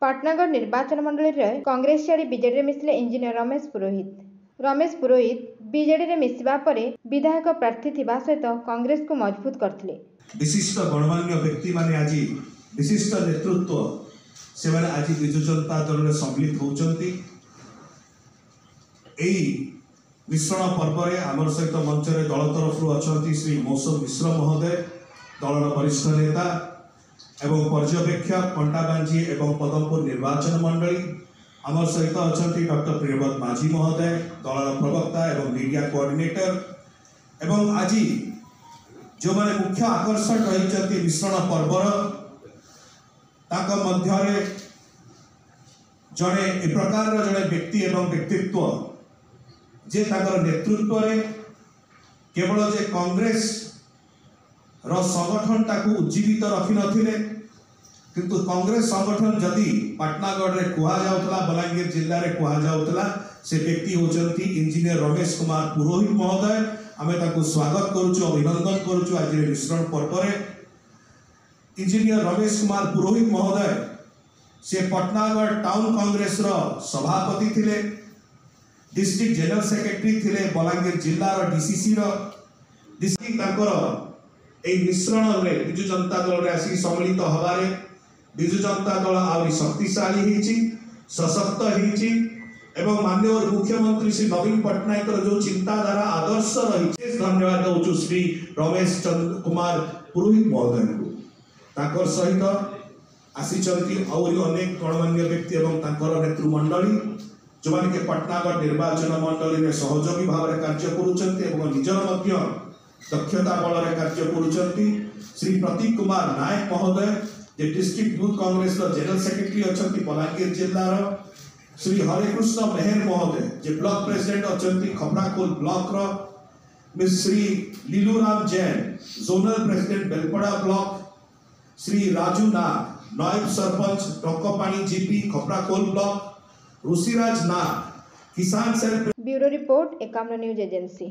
पाटनागढ़ निर्वाचन मंडल में कांग्रेस छाड़ी बीजेडी मिसिले इंजीनियर रमेश पुरोहित बीजेडी मिसवा पर विधायक प्रार्थी थिबा सहित कांग्रेस को मजबूत करथिले। विशिष्ट गणमान्य व्यक्ति माने आज विशिष्ट नेतृत्व से माने आज विजु जनता दल में सम्मिलित होउचंती। एई मिश्रण पर्व रे आमर सहित मंच रे दल तरफ अछंती श्री मौसम मिश्र महोदय, दलर वरिष्ठ नेता एवं पर्यवेक्षक कंटाबांजी एवं पदमपुर निर्वाचन मंडली। आमर सहित अछंती डॉक्टर प्रियव्रत माझी महोदय, दलर प्रवक्ता एवं मीडिया कोऑर्डिनेटर एवं आज जो माने मुख्य आकर्षण रही मिश्रण पर्वर ताक मध्य जड़े ए प्रकार जड़े व्यक्ति एवं व्यक्तित्व जे ताकर नेतृत्व रे केवल जे कांग्रेस रो संगठन ताकू उज्जीवित रखि नथिले, किंतु कांग्रेस संगठन जदि पाटनागढ़ रे कुहा जाउतला, बलांगीर जिल्ला रे कुहा जाउतला, से व्यक्ति होचंती इंजीनियर रमेश कुमार पुरोहित महोदय। आमे ताकू स्वागत करूछु, अभिनंदन करूछु आज रे मिश्रण पर्व रे। इंजीनियर रमेश कुमार पुरोहित महोदय से पटनागढ़ टाउन कांग्रेस रो सभापति थिले, डिस्ट्रिक्ट जनरल सेक्रेटरी थिले, बलांगीर जिल्ला रो डीसीसी रो डिस्ट्रिक्ट ताकर ए मिश्रण रे बिजु जनता दल रे आसी सम्मिलित हबारे बिजु जनता दल आउरी शक्तिशाली हिची, सशक्त हिची एवं माननीय मुख्यमंत्री श्री नवीन पटनायक जो चिंताधारा आदर्श रही। धन्यवाद दउछु श्री रमेश कुमार पुरोहित महोदय को। ताकर सहित आसीचंती आउरी अनेक गणमान्य व्यक्ति एवं ताकर नेतृमंडली जो माने के पटनागढ़ निर्वाचन मंडली रे सहयोगी भाव रे कार्य करूचंती एवं निजर मध्य दक्षता बल रे कार्य करूचंती। श्री प्रतीक कुमार नायक महोदय जे डिस्ट्रिक्ट यूथ कांग्रेस रो जनरल सेक्रेटरी अछंती बलांगीर जिल्ला रो, श्री हरेकृष्ण मेहर महोदय जे block president Achhanti Khaprakhol block रो, Miss Shri Liluram Jain zonal president Belpada block, Shri Raju Nag नायब सरपंच टोकोपानी जीपी खपराकोल ब्लॉक, ऋषिराज नाग किसान cell. Bureau report Ekamra news agency.